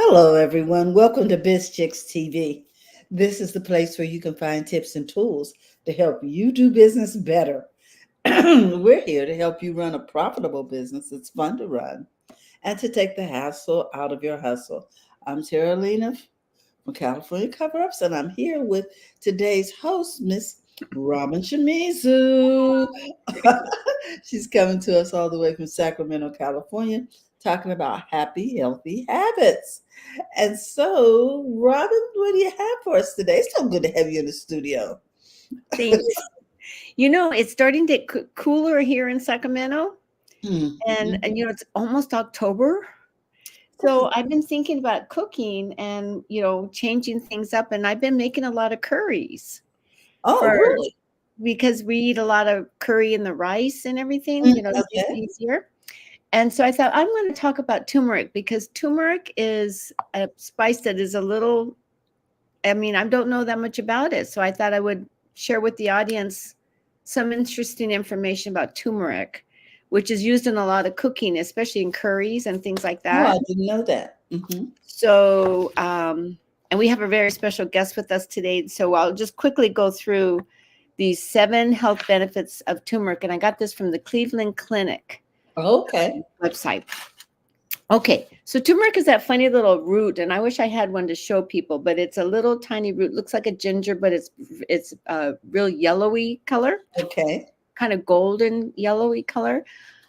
Hello, everyone. Welcome to BizChicks TV. This is the place where you can find tips and tools to help you do business better. We're here to help you run a profitable business that's fun to run and to take the hassle out of your hustle. I'm Tara Lena from California Cover Ups, and I'm here with today's host, Miss Robin Shimizu. She's coming to us all the way from Sacramento, California, talking about happy, healthy habits. And so, Robin, what do you have for us today? It's so good to have you in the studio. Thanks. It's starting to get cooler here in Sacramento, and it's almost October. So I've been thinking about cooking and changing things up, and I've been making a lot of curries Oh, for really? because we eat a lot of curry in the rice and everything. It's just Okay. easier. And so I thought I'm going to talk about turmeric because turmeric is a spice that is a little. I don't know that much about it, so I thought I would share with the audience some interesting information about turmeric, which is used in a lot of cooking, especially in curries and things like Oh, I that. didn't know that. So, and we have a very special guest with us today. So I'll just quickly go through these 7 health benefits of turmeric. And I got this from the Cleveland Clinic Okay. website. Okay, so turmeric is that funny little root, and I wish I had one to show people, but it's a little tiny root. Looks like a ginger, but it's a real yellowy color, Okay. kind of golden yellowy color.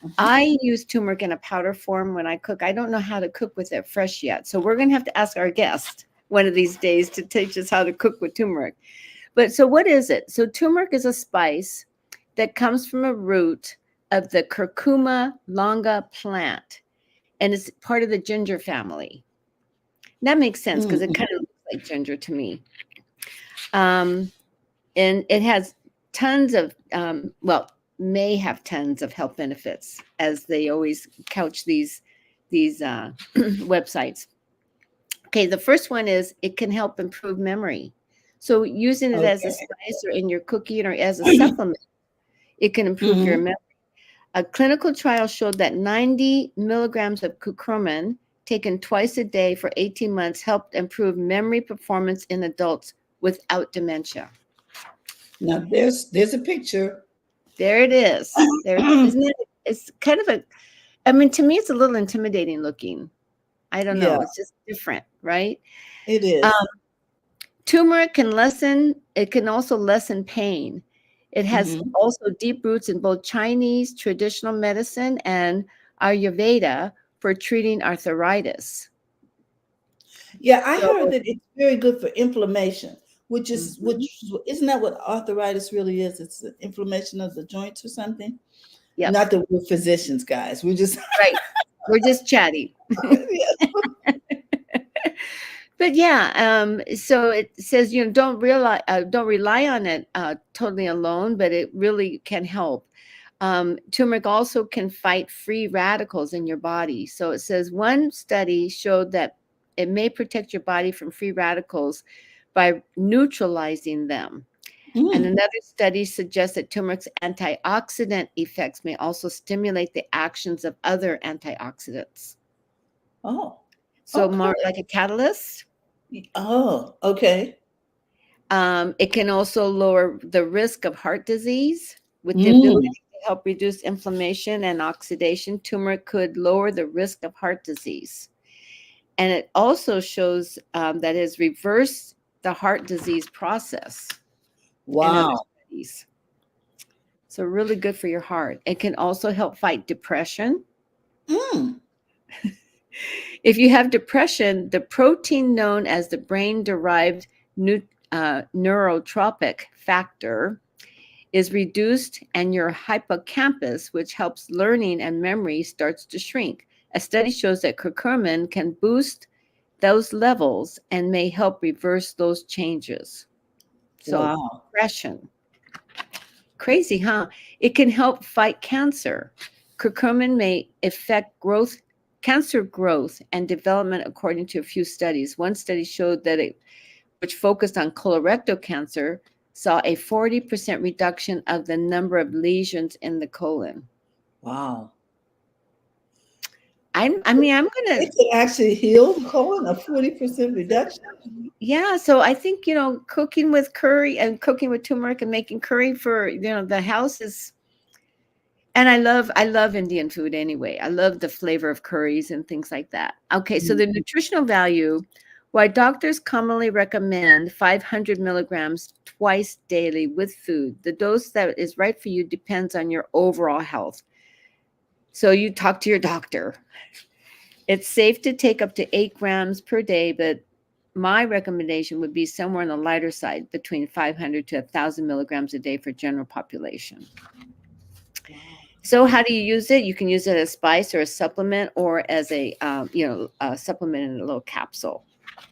Mhm. I use turmeric in a powder form when I cook. I don't know how to cook with it fresh yet, so we're going to have to ask our guest one of these days to teach us how to cook with turmeric. But so what is it? So turmeric is a spice that comes from a root of the curcuma longa plant, and it's part of the ginger family. That makes sense because it Mm. kind of looks like ginger to me. Um, and it has tons of, may have tons of health benefits, as they always couch these websites. Okay, the first one is it can help improve memory. So using it as a Okay. spice or in your cooking or as a supplement, it can improve your Mhm. memory. A clinical trial showed that 90 milligrams of curcumin taken twice a day for 18 months helped improve memory performance in adults without dementia. Now there's a picture. There it is. There, isn't it? It's kind of to me, it's a little intimidating looking. I don't Yeah, know. It's just different, right? it Um, is. Turmeric it can also lessen pain. It has Mhm. also deep roots in both Chinese traditional medicine and Ayurveda for treating arthritis. Yeah, I heard So, that it's very good for inflammation, mhm, which isn't that what arthritis really is? It's the inflammation of the joints or something. yep, Not that we're physicians, guys. We're just right. We're just chatty. yeah. But yeah, so it says don't rely on it totally alone, but it really can help. Turmeric also can fight free radicals in your body. So it says one study showed that it may protect your body from free radicals by neutralizing them. And Mm. another study suggests that turmeric's antioxidant effects may also stimulate the actions of other antioxidants. Oh, So okay. more like a catalyst. Oh, okay. It can also lower the risk of heart disease with the ability Mm. to help reduce inflammation and oxidation. Turmeric could lower the risk of heart disease. And it also shows that it has reversed the heart disease process in other Wow. studies. So, really good for your heart. It can also help fight depression. Mm. If you have depression, the protein known as the brain derived neurotropic factor is reduced, and your hippocampus, which helps learning and memory, starts to shrink. A study shows that curcumin can boost those levels and may help reverse those changes. So, Wow. depression, crazy, huh? It can help fight cancer. Curcumin may affect cancer growth and development, according to a few studies. One study showed that which focused on colorectal cancer, saw a 40% reduction of the number of lesions in the colon. Wow. I'm gonna. It could actually heal the colon, a 40% reduction. Yeah, so I think, cooking with curry and cooking with turmeric and making curry for, the house is, and I love Indian food anyway. I love the flavor of curries and things like that. Okay, so the nutritional value, why doctors commonly recommend 500 milligrams twice daily with food. The dose that is right for you depends on your overall health. So you talk to your doctor. It's safe to take up to 8 grams per day, but my recommendation would be somewhere on the lighter side, between 500 to 1,000 milligrams a day for general population. Wow. So how do you use it? You can use it as spice or a supplement, or as a supplement in a little capsule.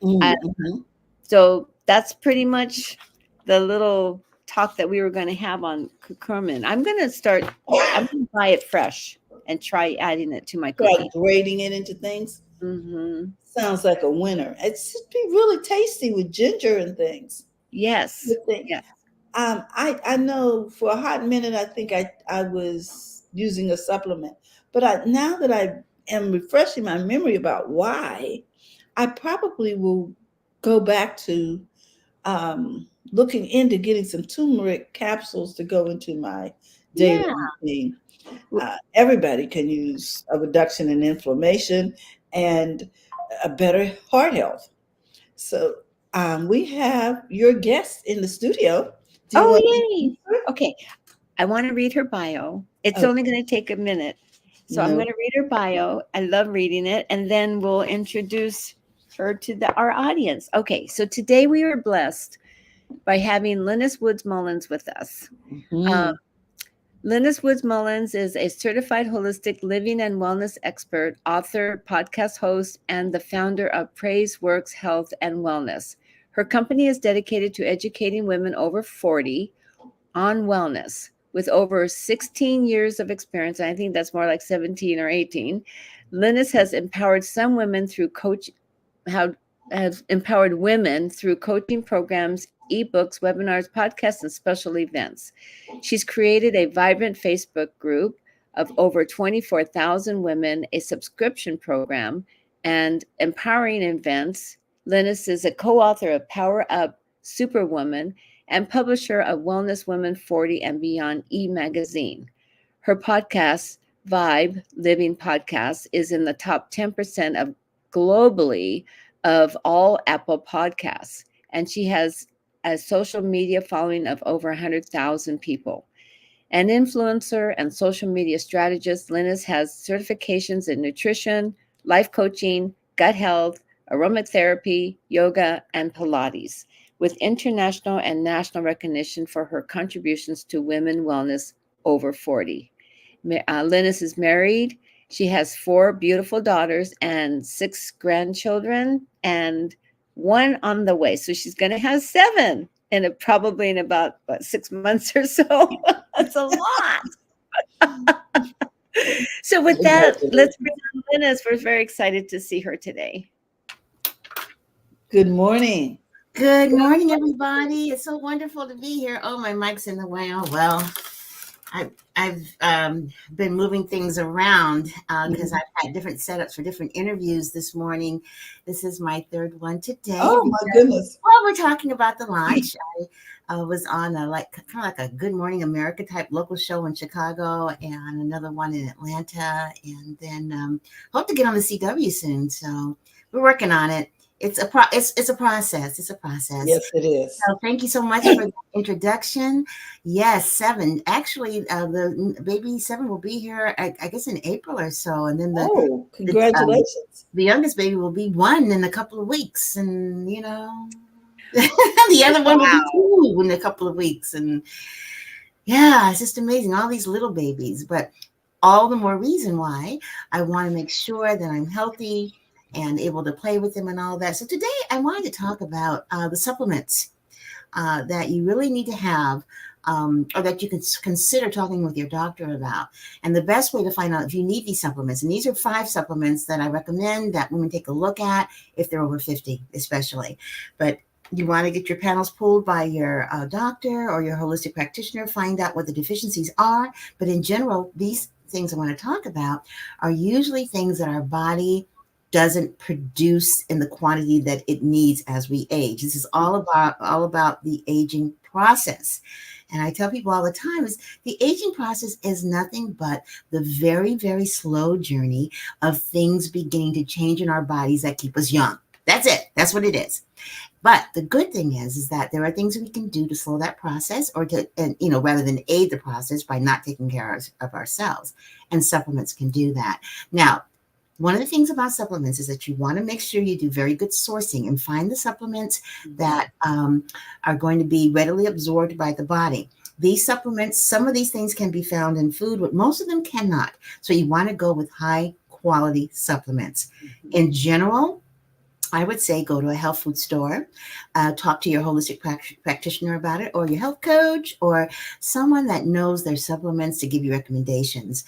Mm-hmm. So that's pretty much the little talk that we were going to have on curcumin. I'm going to buy it fresh and try adding it to my Try cooking. grating it into things. Hmm. Sounds like a winner. It should be really tasty with ginger and things. Yes. Good thing. Yeah. I know for a hot minute I think I was using a supplement, but now that I am refreshing my memory about why, I probably will go back to looking into getting some turmeric capsules to go into my daily Yeah. routine. Everybody can use a reduction in inflammation and a better heart health. So we have your guest in the studio. Do you Oh, want to yay. introduce her? Okay. I want to read her bio. It's Oh, only going to take a minute. So I'm no. going to read her bio. I love reading it. And then we'll introduce her to our audience. Okay. So today we are blessed by having Linus Woods Mullins with us. Uh, Mhm. Linus Woods Mullins is a certified holistic living and wellness expert, author, podcast host, and the founder of Praise Works Health and Wellness. Her company is dedicated to educating women over 40 on wellness. With over 16 years of experience, and I think that's more like 17 or 18, Linus has empowered some women through how have empowered women through coaching programs, ebooks, webinars, podcasts, and special events. She's created a vibrant Facebook group of over 24,000 women, a subscription program, and empowering events. Linus is a co-author of Power Up Superwoman and publisher of Wellness Women 40 and Beyond e-magazine. Her podcast, Vibe Living Podcast, is in the top 10% of globally of all Apple podcasts. And she has a social media following of over 100,000 people. An influencer and social media strategist, Linus has certifications in nutrition, life coaching, gut health, aromatherapy, yoga, and Pilates, with international and national recognition for her contributions to women wellness over 40. Linus is married. She has 4 beautiful daughters and 6 grandchildren, and 1 on the way. So she's going to have 7 probably in about 6 months or so. That's a lot. So with that, let's bring on Linus. We're very excited to see her today. Good morning. Good morning, everybody. It's so wonderful to be here. Oh, my mic's in the way. Oh, well, I've been moving things around because I've had different setups for different interviews this morning. This is my 3rd one today. Oh my goodness. While we're talking about the launch, I was on kind of like a Good Morning America type local show in Chicago and another one in Atlanta, and then hope to get on the CW soon. So we're working on it. It's a process. It's a process. Yes, it is. So thank you so much for the introduction. Yes, 7. Actually, the baby 7 will be here, I guess, in April or so, and then Congratulations. the youngest baby will be 1 in a couple of weeks, and the other one will be 2 in a couple of weeks, and yeah, it's just amazing. All these little babies, but all the more reason why I want to make sure that I'm healthy and able to play with them and all that. So today I wanted to talk about the supplements that you really need to have or that you can consider talking with your doctor about. And the best way to find out if you need these supplements, and these are 5 supplements that I recommend that women take a look at if they're over 50, especially. But you want to get your panels pulled by your doctor or your holistic practitioner, find out what the deficiencies are. But in general, these things I want to talk about are usually things that our body doesn't produce in the quantity that it needs as we age. This is all about the aging process. And I tell people all the time is the aging process is nothing but the very, very slow journey of things beginning to change in our bodies that keep us young. That's it. That's what it is. But the good thing is that there are things we can do to slow that process, or to, and rather than aid the process by not taking care of ourselves. And supplements can do that. Now, one of the things about supplements is that you want to make sure you do very good sourcing and find the supplements that are going to be readily absorbed by the body. These supplements, some of these things can be found in food, but most of them cannot. So you want to go with high quality supplements. In general, I would say go to a health food store, talk to your holistic practitioner about it, or your health coach, or someone that knows their supplements to give you recommendations.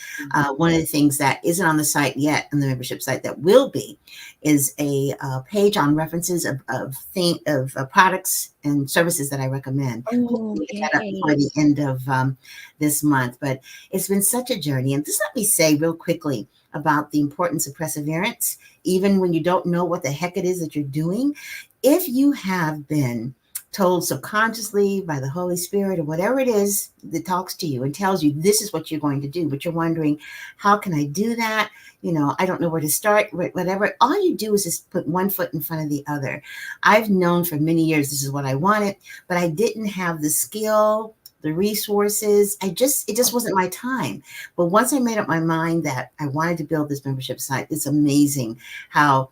One of the things that isn't on the site yet, on the membership site, that will be, is a page on references of products and services that I recommend. Oh, Hopefully get that up before the end of this month. But it's been such a journey. And just let me say real quickly about the importance of perseverance, even when you don't know what the heck it is that you're doing. If you have been told subconsciously by the Holy Spirit or whatever it is that talks to you and tells you this is what you're going to do, but you're wondering, how can I do that? I don't know where to start, whatever. All you do is just put one foot in front of the other. I've known for many years this is what I wanted, but I didn't have the skill, the resources. It just wasn't my time. But once I made up my mind that I wanted to build this membership site, it's amazing how,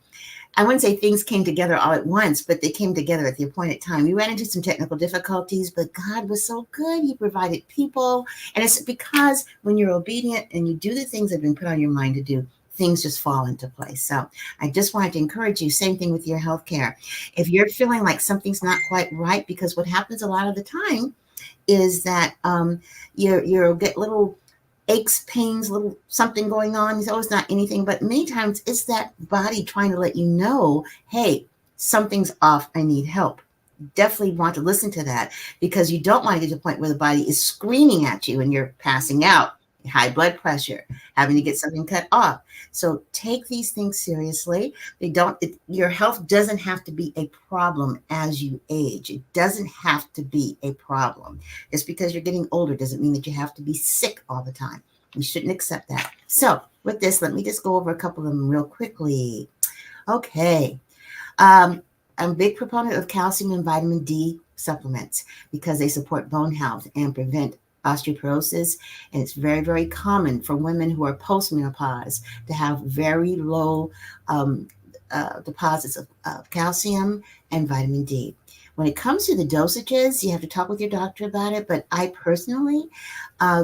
I wouldn't say things came together all at once, but they came together at the appointed time. We ran into some technical difficulties, but God was so good. He provided people. And it's because when you're obedient and you do the things that have been put on your mind to do, things just fall into place. So I just wanted to encourage you, same thing with your healthcare. If you're feeling like something's not quite right, because what happens a lot of the time is that you'll get little aches, pains, little something going on. So it's not anything, but many times it's that body trying to let you know, hey, something's off. I need help. Definitely want to listen to that, because you don't want to get to the point where the body is screaming at you and you're passing out, high blood pressure, having to get something cut off. So take these things seriously. Your health doesn't have to be a problem as you age. It doesn't have to be a problem. Just because you're getting older doesn't mean that you have to be sick all the time. We shouldn't accept that. So with this, let me just go over a couple of them real quickly. Okay. I'm a big proponent of calcium and vitamin D supplements because they support bone health and prevent osteoporosis. And it's very, very common for women who are postmenopause to have very low deposits of calcium and vitamin D. When it comes to the dosages, you have to talk with your doctor about it, but I personally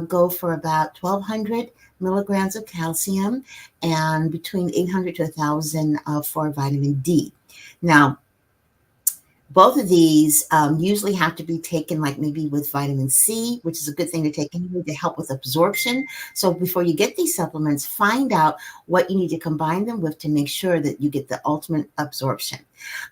go for about 1,200 milligrams of calcium and between 800 to 1,000 for vitamin D. Now, both of these usually have to be taken like maybe with vitamin C, which is a good thing to take anyway to help with absorption. So before you get these supplements, find out what you need to combine them with to make sure that you get the ultimate absorption.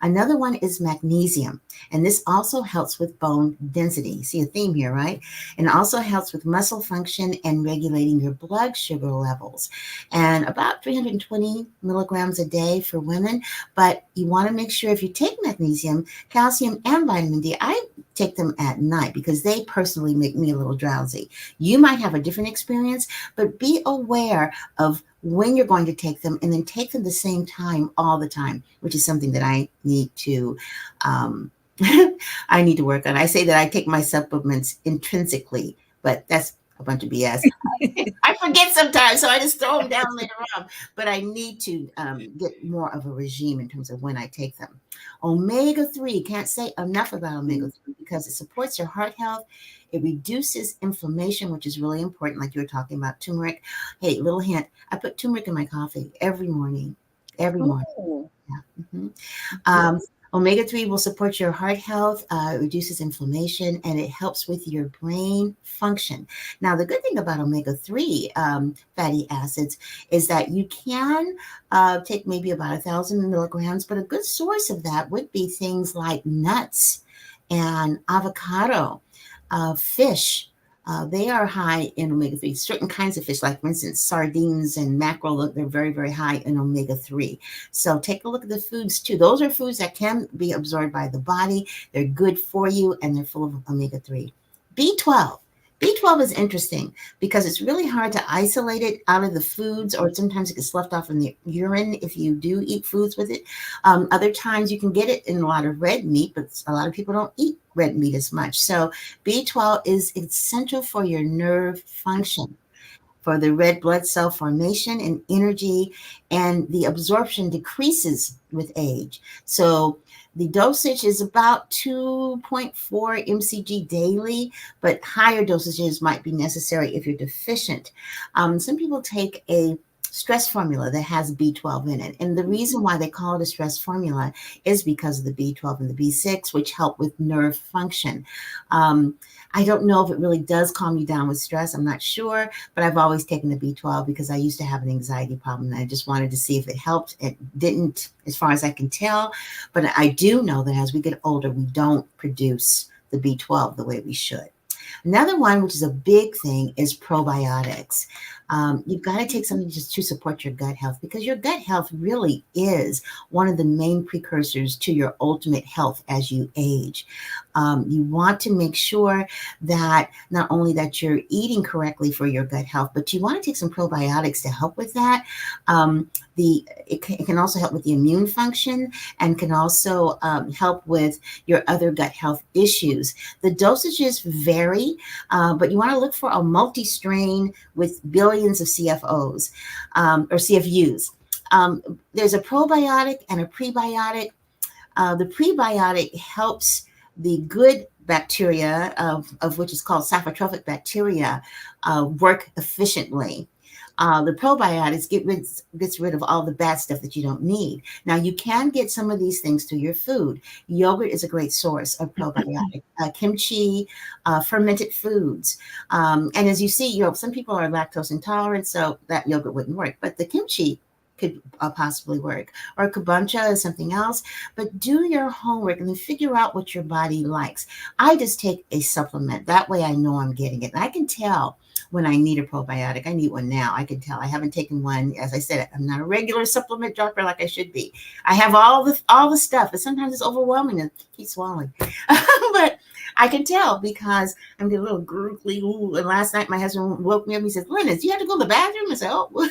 Another one is magnesium, and this also helps with bone density. You see a theme here, right? And also helps with muscle function and regulating your blood sugar levels. And about 320 milligrams a day for women, but you want to make sure if you take magnesium, calcium, and vitamin D, I take them at night because they personally make me a little drowsy. You might have a different experience, but be aware of when you're going to take them, and then take them the same time all the time, which is something that I need to I need to work on. I say that I take my supplements intrinsically, but that's a bunch of BS. I forget sometimes, so I just throw them down later on. But I need to get more of a regime in terms of when I take them. Omega-3, can't say enough about omega-3 because it supports your heart health. It reduces inflammation, which is really important, like you were talking about turmeric. Hey, little hint, I put turmeric in my coffee every morning. Every morning. Oh. Yeah. Mm-hmm. Omega-3 will support your heart health, reduces inflammation, and it helps with your brain function. Now, the good thing about omega-3 fatty acids is that you can take maybe about 1,000 milligrams, but a good source of that would be things like nuts and avocado, fish, They are high in omega-3. Certain kinds of fish, like for instance, sardines and mackerel, they're very, very high in omega-3. So take a look at the foods too. Those are foods that can be absorbed by the body. They're good for you and they're full of omega-3. B12. B12 is interesting because it's really hard to isolate it out of the foods, or sometimes it gets left off in the urine if you do eat foods with it. Other times you can get it in a lot of red meat, but a lot of people don't eat red meat as much. So B12 is essential for your nerve function, for the red blood cell formation and energy, and the absorption decreases with age. So the dosage is about 2.4 mcg daily, but higher dosages might be necessary if you're deficient. Some people take a stress formula that has B12 in it. And the reason why they call it a stress formula is because of the B12 and the B6, which help with nerve function. I don't know if it really does calm you down with stress. I'm not sure, but I've always taken the B12 because I used to have an anxiety problem. And I just wanted to see if it helped. It didn't, as far as I can tell. But I do know that as we get older, we don't produce the B12 the way we should. Another one, which is a big thing, is probiotics. You've got to take something just to support your gut health, because your gut health really is one of the main precursors to your ultimate health as you age. You want to make sure that not only that you're eating correctly for your gut health, but you want to take some probiotics to help with that. It can also help with the immune function and can also help with your other gut health issues. The dosages vary, but you want to look for a multi-strain with billions of CFOs or CFUs. There's a probiotic and a prebiotic. The prebiotic helps the good bacteria, of which is called saprotrophic bacteria, work efficiently. The probiotics gets rid of all the bad stuff that you don't need. Now, you can get some of these things through your food. Yogurt is a great source of probiotic. Kimchi, fermented foods. And as you see, some people are lactose intolerant, so that yogurt wouldn't work. But the kimchi could possibly work. Or kombucha is something else. But do your homework and then figure out what your body likes. I just take a supplement. That way I know I'm getting it. And I can tell when I need a probiotic. I need one now. I can tell. I haven't taken one. As I said, I'm not a regular supplement dropper like I should be. I have all the stuff, but sometimes it's overwhelming and keep swallowing. But I can tell because I'm getting a little gurgly. And last night my husband woke me up. He said, "Linda, do you have to go to the bathroom?" I said, "Oh."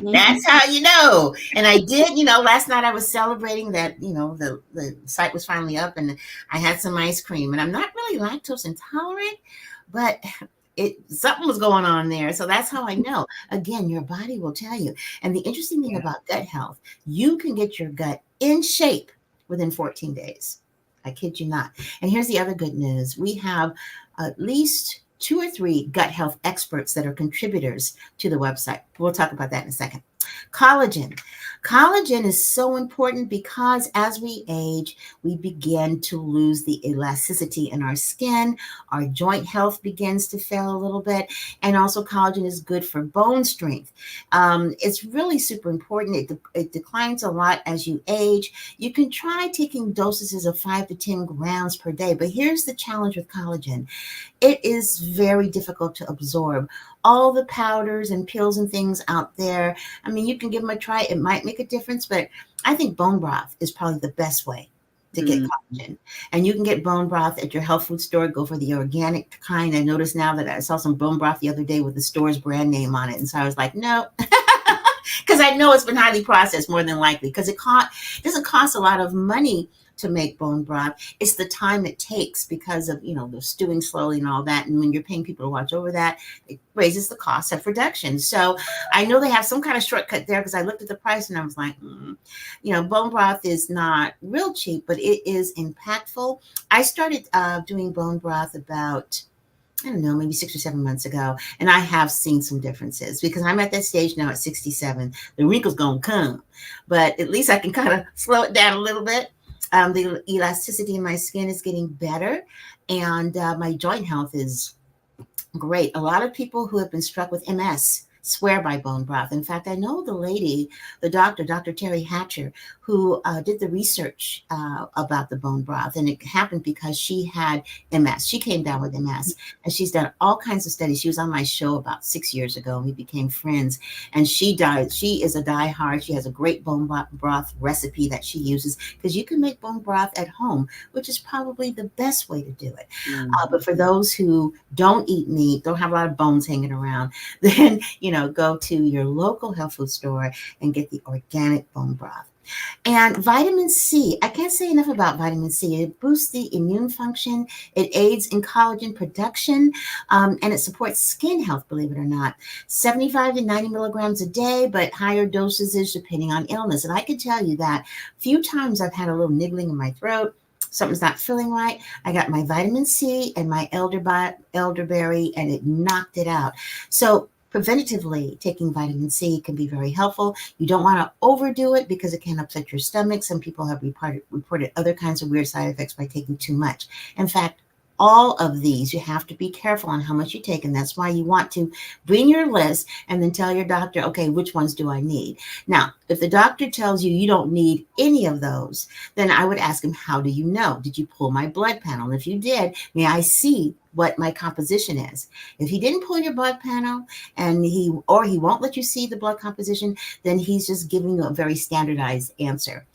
That's how you know. And I did, last night I was celebrating that, the site was finally up and I had some ice cream. And I'm not really lactose intolerant, but something was going on there. So that's how I know. Again, your body will tell you. And the interesting thing about gut health, you can get your gut in shape within 14 days. I kid you not. And here's the other good news. We have at least 2 or 3 gut health experts that are contributors to the website. We'll talk about that in a second. Collagen. Collagen is so important because as we age, we begin to lose the elasticity in our skin. Our joint health begins to fail a little bit. And also collagen is good for bone strength. It's really super important. It declines a lot as you age. You can try taking dosages of 5 to 10 grams per day. But here's the challenge with collagen. It is very difficult to absorb. All the powders and pills and things out there, I mean, you can give them a try. It might make a difference, but I think bone broth is probably the best way to get collagen. And you can get bone broth at your health food store. Go for the organic kind. I noticed now that I saw some bone broth the other day with the store's brand name on it. And so I was like, no, because I know it's been highly processed more than likely, because it doesn't cost a lot of money to make bone broth. It's the time it takes because of, the stewing slowly and all that. And when you're paying people to watch over that, it raises the cost of production. So I know they have some kind of shortcut there, because I looked at the price and I was like, bone broth is not real cheap, but it is impactful. I started doing bone broth about, I don't know, maybe 6 or 7 months ago. And I have seen some differences because I'm at that stage now at 67. The wrinkles gonna come, but at least I can kind of slow it down a little bit. The elasticity in my skin is getting better, and my joint health is great. A lot of people who have been struck with MS swear by bone broth. In fact, I know the lady, the doctor, Dr. Terry Hatcher, who did the research about the bone broth. And it happened because she had MS. She came down with MS, and she's done all kinds of studies. She was on my show about 6 years ago, and we became friends. And she died. She is a diehard. She has a great bone broth recipe that she uses, because you can make bone broth at home, which is probably the best way to do it. But for those who don't eat meat, don't have a lot of bones hanging around, then, go to your local health food store and get the organic bone broth. And vitamin C, I can't say enough about vitamin C. It boosts the immune function. It aids in collagen production, and it supports skin health, believe it or not. 75 to 90 milligrams a day, but higher dosages depending on illness. And I can tell you that few times I've had a little niggling in my throat, something's not feeling right, I got my vitamin C and my elderberry, and it knocked it out. So preventatively, taking vitamin C can be very helpful. You don't want to overdo it because it can upset your stomach. Some people have reported other kinds of weird side effects by taking too much. In fact, all of these, you have to be careful on how much you take. And that's why you want to bring your list and then tell your doctor, okay, which ones do I need? Now, if the doctor tells you you don't need any of those, then I would ask him, how do you know? Did you pull my blood panel? And if you did, may I see what my composition is? If he didn't pull your blood panel and he won't let you see the blood composition, then he's just giving you a very standardized answer.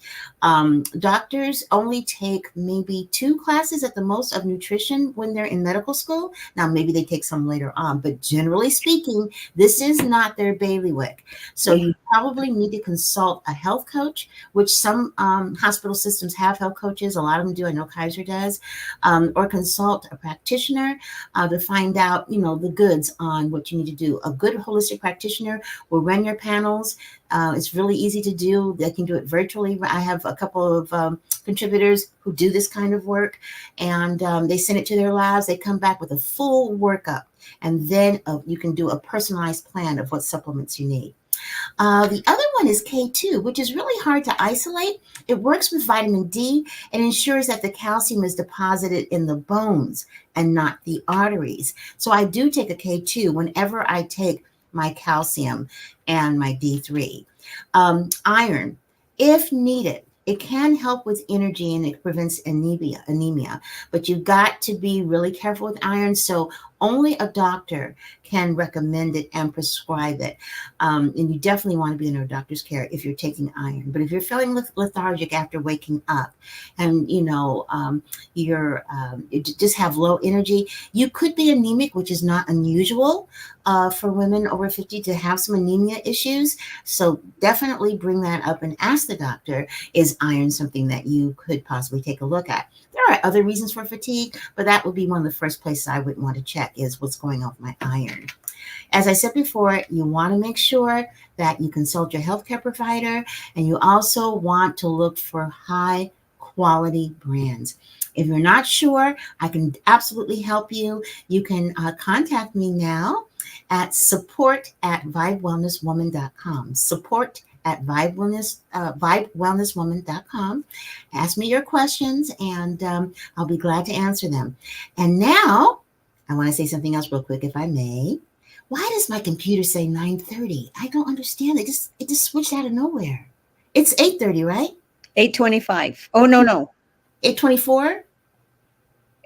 Doctors only take maybe 2 classes at the most of nutrition when they're in medical school. Now, maybe they take some later on, but generally speaking, this is not their bailiwick. So you probably need to consult a health coach, which some hospital systems have health coaches. A lot of them do. I know Kaiser does. Or consult a practitioner to find out, the goods on what you need to do. A good holistic practitioner will run your panels. It's really easy to do. They can do it virtually. I have a couple of contributors who do this kind of work, and they send it to their labs. They come back with a full workup, and then you can do a personalized plan of what supplements you need. The other one is K2, which is really hard to isolate. It works with vitamin D and ensures that the calcium is deposited in the bones and not the arteries. So I do take a K2 whenever I take my calcium and my D3. Iron, if needed. It can help with energy and it prevents anemia, but you've got to be really careful with iron. So only a doctor can recommend it and prescribe it. And you definitely want to be in a doctor's care if you're taking iron. But if you're feeling lethargic after waking up and, you just have low energy, you could be anemic, which is not unusual for women over 50 to have some anemia issues. So definitely bring that up and ask the doctor, is iron something that you could possibly take a look at? There are other reasons for fatigue, but that would be one of the first places I would want to check is what's going on with my iron. As I said before, you want to make sure that you consult your healthcare provider, and you also want to look for high quality brands. If you're not sure, I can absolutely help you. You can contact me now at support@vibewellnesswoman.com. Vibewellnesswoman.com. Ask me your questions, and I'll be glad to answer them. And now, I want to say something else real quick, if I may. Why does my computer say 9:30? I don't understand. It just switched out of nowhere. It's 8:30, right? 8:25. Oh, no. 8:24?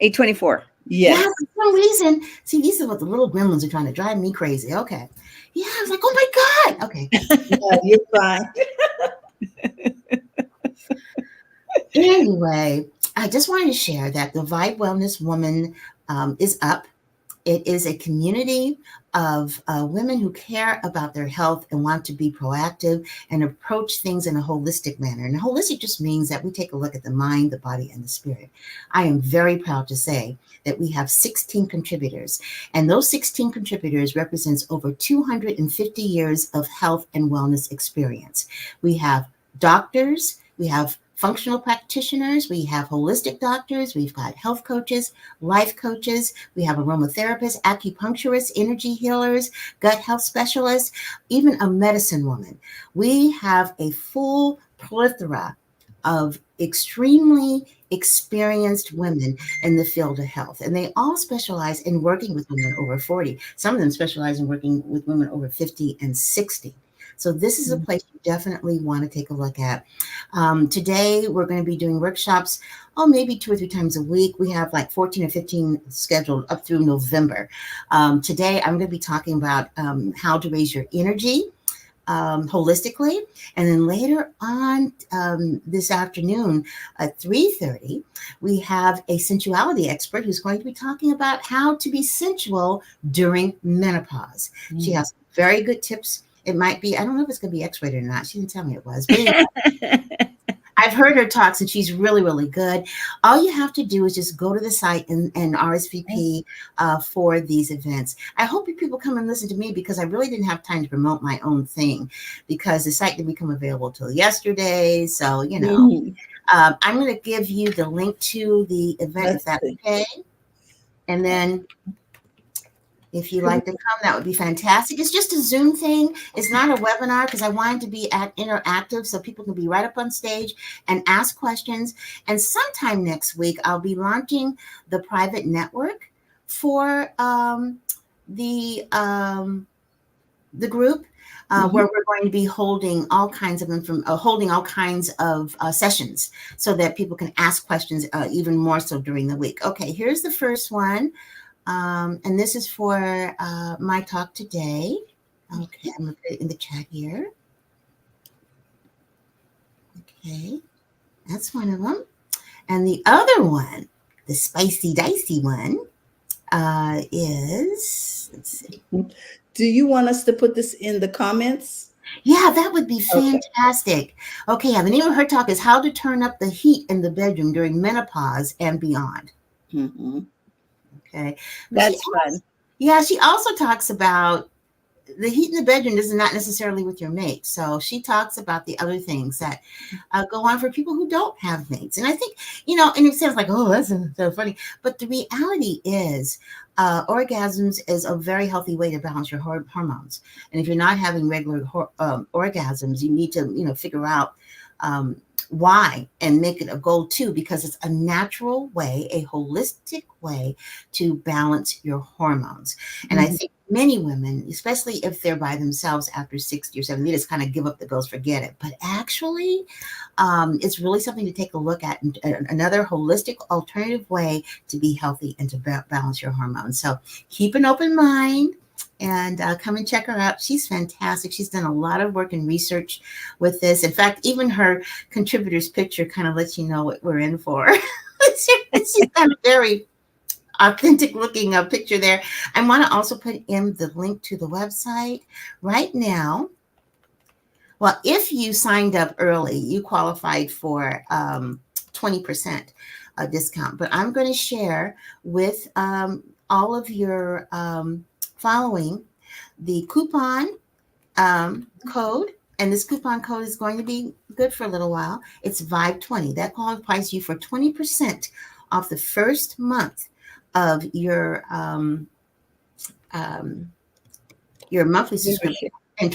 8:24. Yes. Yeah, for some reason. See, these are what the little gremlins are trying to drive me crazy. Okay. Yeah, I was like, oh my God. Okay. No, you're fine. Anyway, I just wanted to share that the Vibe Wellness Woman is up. It is a community of women who care about their health and want to be proactive and approach things in a holistic manner. And holistic just means that we take a look at the mind, the body, and the spirit. I am very proud to say that we have 16 contributors, and those 16 contributors represents over 250 years of health and wellness experience. We have doctors, we have functional practitioners, we have holistic doctors, we've got health coaches, life coaches, we have aromatherapists, acupuncturists, energy healers, gut health specialists, even a medicine woman. We have a full plethora of extremely experienced women in the field of health. And they all specialize in working with women over 40. Some of them specialize in working with women over 50 and 60. So this is a place you definitely want to take a look at. Today, we're going to be doing workshops, maybe 2 or 3 times a week. We have like 14 or 15 scheduled up through November. Today, I'm going to be talking about how to raise your energy holistically. And then later on this afternoon at 3:30, we have a sensuality expert who's going to be talking about how to be sensual during menopause. She has very good tips. It might be, I don't know if it's going to be X-rated or not. She didn't tell me it was. But anyway, I've heard her talks and she's really, really good. All you have to do is just go to the site and RSVP for these events. I hope you people come and listen to me because I really didn't have time to promote my own thing because the site didn't become available till yesterday. So, I'm going to give you the link to the event if that's okay. And then if you'd like to come, that would be fantastic. It's just a Zoom thing. It's not a webinar because I want it to be interactive so people can be right up on stage and ask questions. And sometime next week, I'll be launching the private network for the group where we're going to be holding all kinds of sessions so that people can ask questions even more so during the week. Okay, here's the first one. And this is for my talk today. Okay, I'm going to put it in the chat here. Okay, that's one of them. And the other one, the spicy dicey one, is, let's see. Do you want us to put this in the comments? Yeah, that would be fantastic. Okay, the name of her talk is How to Turn Up the Heat in the Bedroom During Menopause and Beyond. Okay. That's fun. Yeah, she also talks about the heat in the bedroom is not necessarily with your mate. So she talks about the other things that go on for people who don't have mates. And I think, and it sounds like, oh, that's so funny. But the reality is orgasms is a very healthy way to balance your hormones. And if you're not having regular orgasms, you need to, figure out why and make it a goal too, because it's a natural way, a holistic way to balance your hormones. And I think many women, especially if they're by themselves after 60 or 70, they just kind of give up the ghost, forget it. But actually, it's really something to take a look at, another holistic alternative way to be healthy and to balance your hormones. So keep an open mind. And come and check her out. She's fantastic. She's done a lot of work and research with this. In fact, even her contributor's picture kind of lets you know what we're in for. She's got a very authentic looking picture there. I want to also put in the link to the website right now. Well, if you signed up early, you qualified for 20% discount. But I'm going to share with all of your following the coupon code, and this coupon code is going to be good for a little while. It's Vibe20. That qualifies you for 20% off the first month of your monthly subscription. And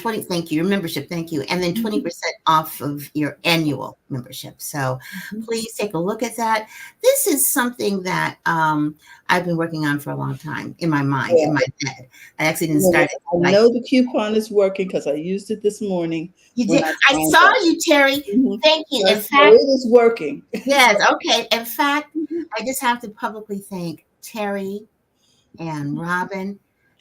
your membership, thank you. And then 20% off of your annual membership. So please take a look at that. This is something that I've been working on for a long time in my mind, in my head. I actually didn't start it. I know the coupon is working because I used it this morning. You did. I saw you, Terry. Thank you. In fact, it is working. Yes. Okay. In fact, I just have to publicly thank Terry and Robin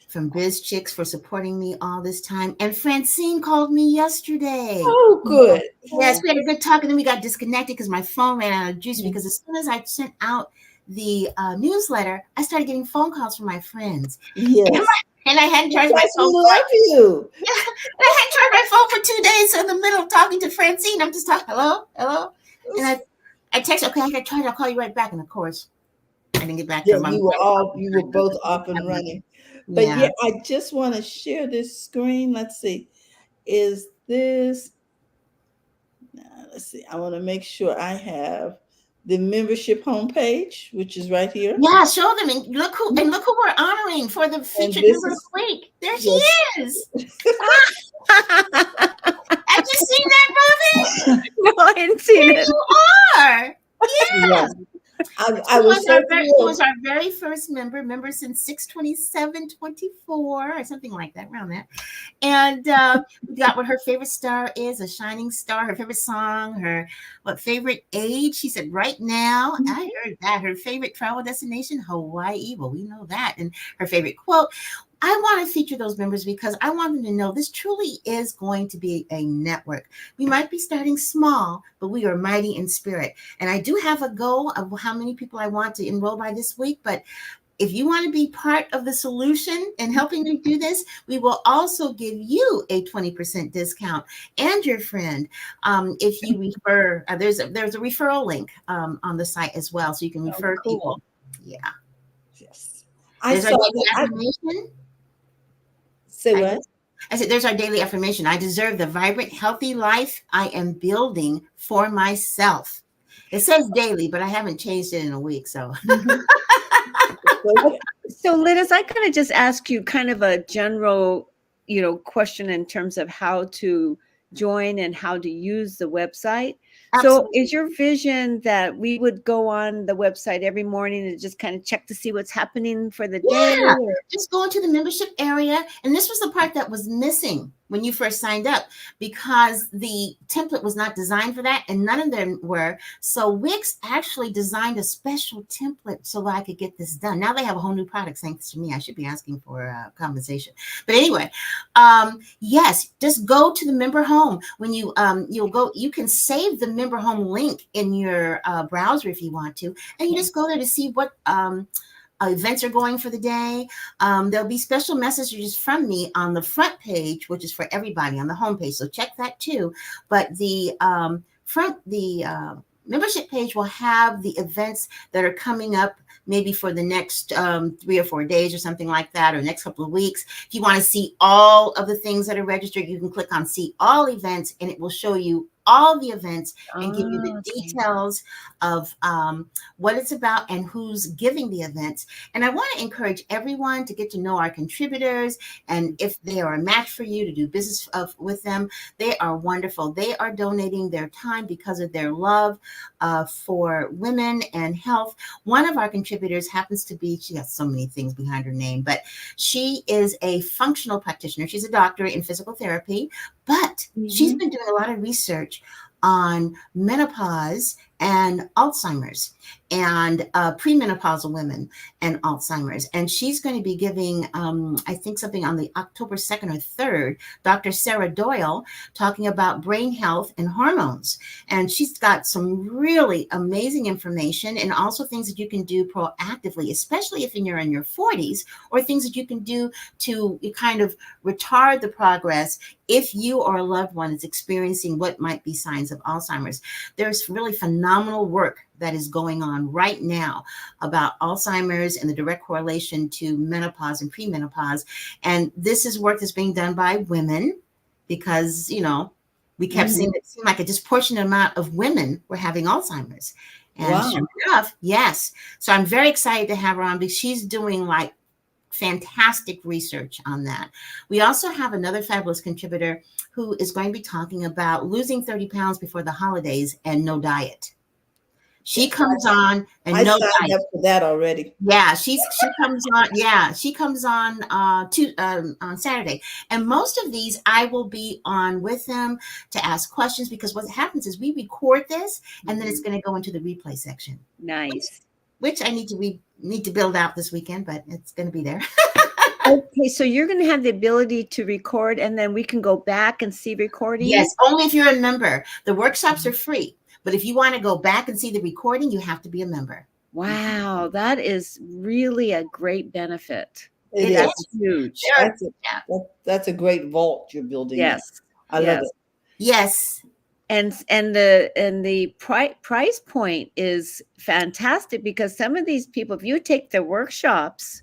from BizChicks for supporting me all this time. And Francine called me yesterday. Oh, good. Yes, we had a good talk, and then we got disconnected because my phone ran out of juice, because as soon as I sent out the newsletter, I started getting phone calls from my friends. Yes. And I hadn't charged my phone. I love you. Yeah, I hadn't charged my phone for 2 days. So in the middle of talking to Francine, I'm just talking, hello. And I text, okay, I got to try it. I'll call you right back. And of course, I didn't get back to my you were both up and running. But yeah, I just want to share this screen. Let's see. Is this, let's see. I want to make sure I have the membership homepage, which is right here. Yeah, show them. And look who we're honoring for the featured member of the week. There she is. Have you seen that, Robin? No, I hadn't seen it. You are. Yeah. I was certainly She was our very first member since 6/27/24 or something like that, around that. And we got what her favorite star is, a shining star, her favorite song, her favorite age. She said right now, I heard that. Her favorite travel destination, Hawaii. Well, we know that. And her favorite quote. I want to feature those members because I want them to know this truly is going to be a network. We might be starting small, but we are mighty in spirit. And I do have a goal of how many people I want to enroll by this week, but if you want to be part of the solution and helping me do this, we will also give you a 20% discount and your friend if you refer. There's a referral link on the site as well, so you can refer people. Yeah. Yes. There's our daily affirmation. Say what? I said, there's our daily affirmation. I deserve the vibrant, healthy life I am building for myself. It says daily, but I haven't changed it in a week, so. So, Liz, I kind of just ask you kind of a general, question in terms of how to join and how to use the website. Absolutely. So is your vision that we would go on the website every morning and just kind of check to see what's happening for the day? Or? Just go into the membership area. And this was the part that was missing when you first signed up, because the template was not designed for that, and none of them were. So Wix actually designed a special template so I could get this done. Now they have a whole new product thanks to me. I should be asking for compensation. But anyway, yes, just go to the member home. When you you can save the member home link in your browser if you want to, and you just go there to see what events are going for the day. There'll be special messages from me on the front page, which is for everybody on the home page. So check that too. But the membership page will have the events that are coming up maybe for the next 3 or 4 days or something like that, or next couple of weeks. If you want to see all of the things that are registered, you can click on see all events, and it will show you all the events and give you the details of what it's about and who's giving the events. And I want to encourage everyone to get to know our contributors, and if they are a match for you to do business with them, they are wonderful. They are donating their time because of their love for women and health. One of our contributors happens to be, she has so many things behind her name, but she is a functional practitioner. She's a doctor in physical therapy, but she's been doing a lot of research on menopause and Alzheimer's and premenopausal women and Alzheimer's. And she's going to be giving, I think, something on the October 2nd or 3rd, Dr. Sarah Doyle, talking about brain health and hormones. And she's got some really amazing information, and also things that you can do proactively, especially if you're in your 40s, or things that you can do to kind of retard the progress if you or a loved one is experiencing what might be signs of Alzheimer's. There's really phenomenal work that is going on right now about Alzheimer's and the direct correlation to menopause and premenopause. And this is work that's being done by women because, we kept seeing it seemed like a disproportionate amount of women were having Alzheimer's. And sure enough, yes. So I'm very excited to have her on because she's doing like fantastic research on that. We also have another fabulous contributor who is going to be talking about losing 30 pounds before the holidays and no diet. She comes on and I no signed diet. up for that already. Yeah, she comes on. Yeah, she comes on on Saturday, and most of these I will be on with them to ask questions, because what happens is we record this and then it's going to go into the replay section. Nice. Which I need to build out this weekend, but it's going to be there. Okay, so you're going to have the ability to record, and then we can go back and see recordings? Yes, only if you're a member. The workshops are free, but if you want to go back and see the recording, you have to be a member. Wow, that is really a great benefit. It is. That's huge. That's a great vault you're building. Yes. I love it. Yes. And the price point is fantastic, because some of these people, if you take their workshops,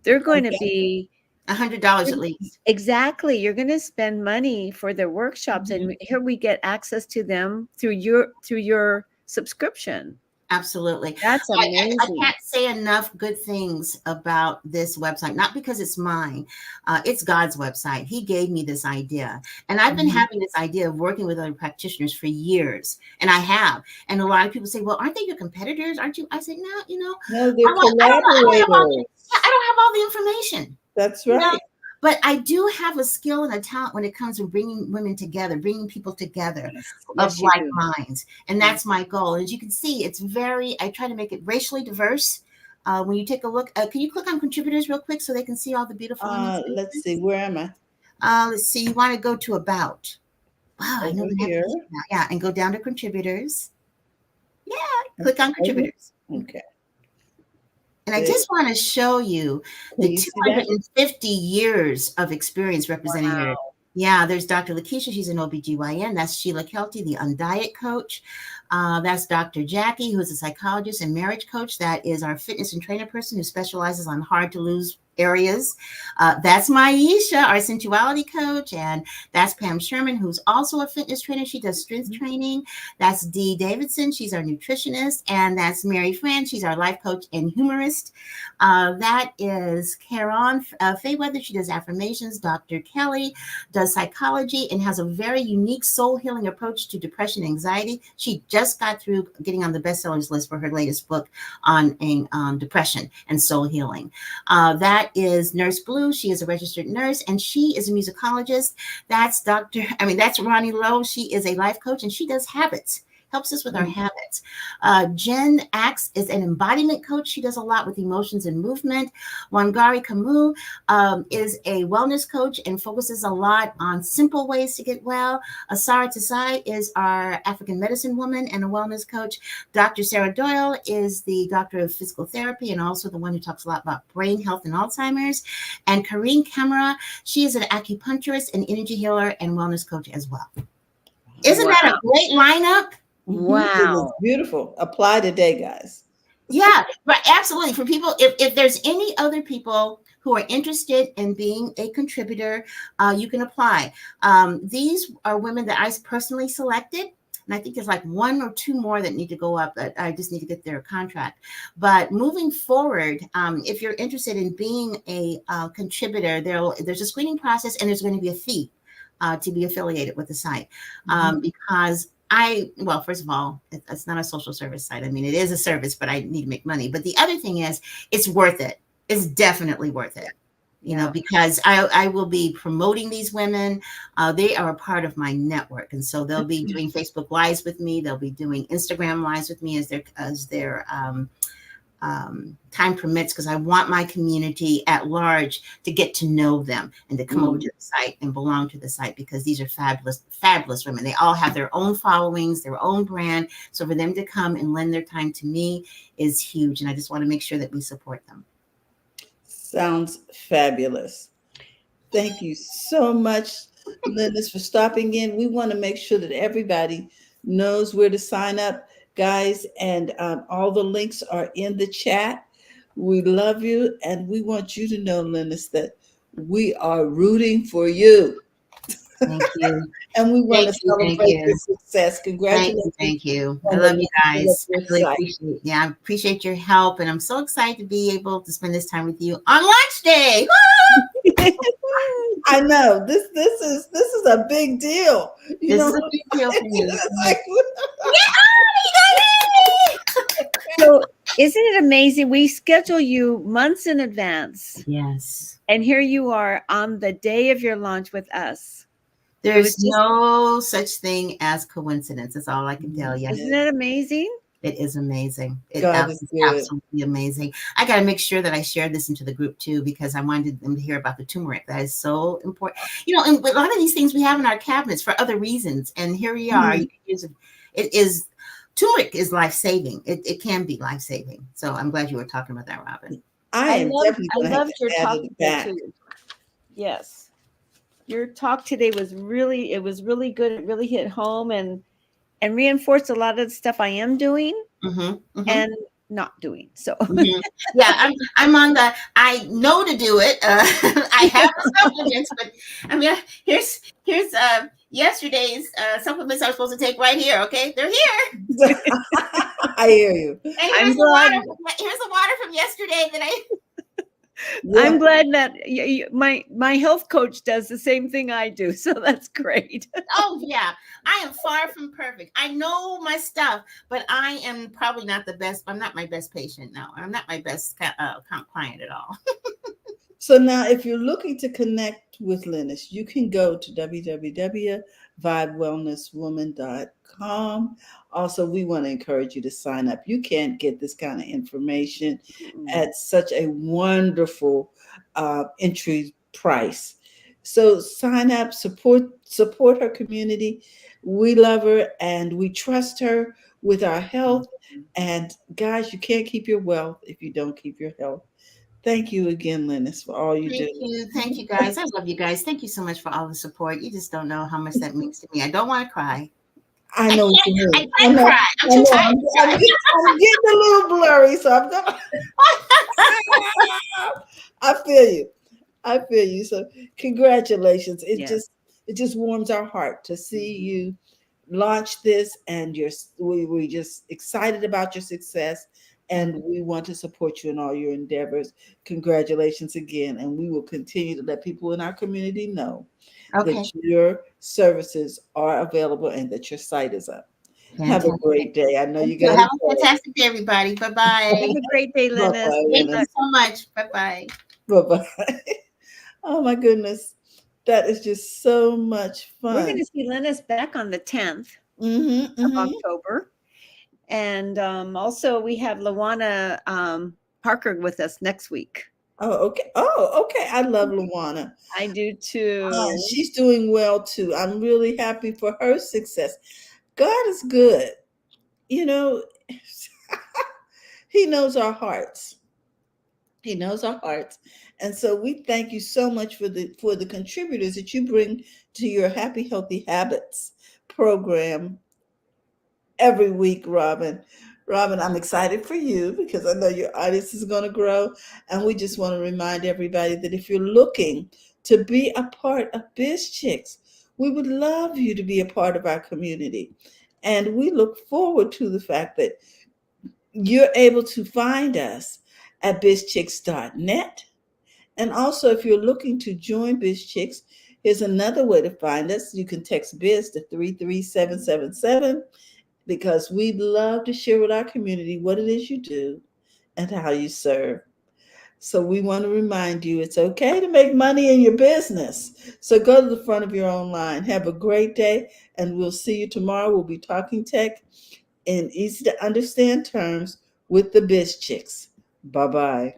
they're going to be $100 at least. Exactly. You're going to spend money for their workshops, and here we get access to them through your subscription. Absolutely. That's I amazing. can't say enough good things about this website, not because it's mine. It's God's website. He gave me this idea. And I've been having this idea of working with other practitioners for years. And I have. And a lot of people say, well, aren't they your competitors? Aren't you? I said, no, No, they're I don't know. collaborators. I don't have all the information. That's You know? right. But I do have a skill and a talent when it comes to bringing women together, bringing people together of Yes, you like do. minds. And that's my goal. As you can see, I try to make it racially diverse. When you take a look, can you click on contributors real quick so they can see all the beautiful women's Let's faces? see, where am I? Let's see, you want to go to about. Wow, I know Over we have to here. do that. Yeah, and go down to contributors. Yeah, click on contributors. Okay. And I just want to show you Can the you see that? 250 years of experience representing Wow. her. Yeah, there's Dr. Lakeisha. She's an OBGYN. That's Sheila Kelty, the Undiet Coach. That's Dr. Jackie, who is a psychologist and marriage coach. That is our fitness and trainer person who specializes on hard to lose areas. That's Maisha, our sensuality coach. And that's Pam Sherman, who's also a fitness trainer. She does strength training. That's Dee Davidson. She's our nutritionist. And that's Mary Fran. She's our life coach and humorist. That is Karen Fayweather. She does affirmations. Dr. Kelly does psychology and has a very unique soul healing approach to depression and anxiety. She just got through getting on the bestsellers list for her latest book on depression and soul healing. That is Nurse Blue. She is a registered nurse and she is a musicologist. That's Ronnie Lowe. She is a life coach and she does habits. Helps us with our habits. Jen Axe is an embodiment coach. She does a lot with emotions and movement. Wangari Kamu is a wellness coach and focuses a lot on simple ways to get well. Asara Tasai is our African medicine woman and a wellness coach. Dr. Sarah Doyle is the doctor of physical therapy and also the one who talks a lot about brain health and Alzheimer's. And Karine Kamara, she is an acupuncturist and energy healer and wellness coach as well. Isn't that a great lineup? Wow. It is beautiful. Apply today, guys. Yeah, but absolutely. For people, if there's any other people who are interested in being a contributor, you can apply. These are women that I personally selected. And I think there's like one or two more that need to go up. I just need to get their contract. But moving forward, if you're interested in being a contributor, there's a screening process and there's going to be a fee to be affiliated with the site because first of all, it's not a social service site. I mean, it is a service, but I need to make money. But the other thing is, it's worth it. It's definitely worth it, you know, because I will be promoting these women. They are a part of my network. And so they'll be doing Facebook Lives with me. They'll be doing Instagram Lives with me as their time permits, because I want my community at large to get to know them and to come over to the site and belong to the site, because these are fabulous, fabulous women. They all have their own followings, their own brand. So for them to come and lend their time to me is huge. And I just want to make sure that we support them. Sounds fabulous. Thank you so much, Linus, for stopping in. We want to make sure that everybody knows where to sign up, guys, and all the links are in the chat. We love you, and we want you to know, Linus, that we are rooting for you. Thank you. And we want to celebrate your success. Congratulations. Thank you. I love you guys. I really appreciate your help. And I'm so excited to be able to spend this time with you on launch day. I know this is a big deal. This is a big deal for me. So isn't it amazing? We schedule you months in advance. Yes. And here you are on the day of your launch with us. There's no such thing as coincidence. That's all I can tell you. Isn't it amazing? It is amazing. It's absolutely amazing. I got to make sure that I share this into the group too, because I wanted them to hear about the turmeric. That is so important. You know, and a lot of these things we have in our cabinets for other reasons. And here we are. Turmeric is life-saving. It can be life-saving. So I'm glad you were talking about that, Robin. I loved your talk too. Yes. Your talk today was really good. It really hit home and reinforced a lot of the stuff I am doing. And not doing. So Mhm. Yeah, I'm on the I know to do it. I have the supplements, but I mean, here's yesterday's supplements I was supposed to take right here. Okay, they're here, I hear you. and I'm glad. Here's the water from yesterday that I. Yeah. I'm glad that my health coach does the same thing I do. So that's great. Oh yeah, I am far from perfect. I know my stuff, but I am probably not the best. I'm not my best patient. No, I'm not my best client at all. So now, if you're looking to connect with Linus, you can go to www.vibewellnesswoman.com. Also, we want to encourage you to sign up. You can't get this kind of information at such a wonderful entry price. So sign up, support her community. We love her and we trust her with our health. And guys, you can't keep your wealth if you don't keep your health. Thank you again, Linus, for all you do. Thank you, guys. I love you guys. Thank you so much for all the support. You just don't know how much that means to me. I don't want to cry. I know what you I mean. can't cry. I'm too tired. I'm getting a little blurry, so I'm gonna. I feel you. I feel you. So congratulations. Yes. It just warms our heart to see you launch this, and we're just excited about your success, and we want to support you in all your endeavors. Congratulations again, and we will continue to let people in our community know Okay. that your services are available and that your site is up. Have a Fantastic. great day. I know you So got have to a fantastic day, everybody. Bye bye. Have a great day, Bye Linus. bye, Thank Linus. you so much. Bye bye. Bye bye. Oh my goodness, that is just so much We're going fun. to see Linus back on the 10th Mm-hmm, of mm-hmm. October. And also, we have Lawana Parker with us next week. Oh, okay. Oh, okay. I love Luana. I do too. She's doing well too. I'm really happy for her success. God is good. You know, He knows our hearts. He knows our hearts. And so we thank you so much for the contributors that you bring to your Happy Healthy Habits program every week, Robin. Robin, I'm excited for you because I know your audience is going to grow. And we just want to remind everybody that if you're looking to be a part of BizChicks, we would love you to be a part of our community. And we look forward to the fact that you're able to find us at bizchicks.net. And also, if you're looking to join BizChicks, here's another way to find us. You can text Biz to 33777 because we'd love to share with our community what it is you do and how you serve. So we want to remind you it's okay to make money in your business. So go to the front of your own line. Have a great day, and we'll see you tomorrow. We'll be talking tech in easy to understand terms with the Biz Chicks. Bye bye.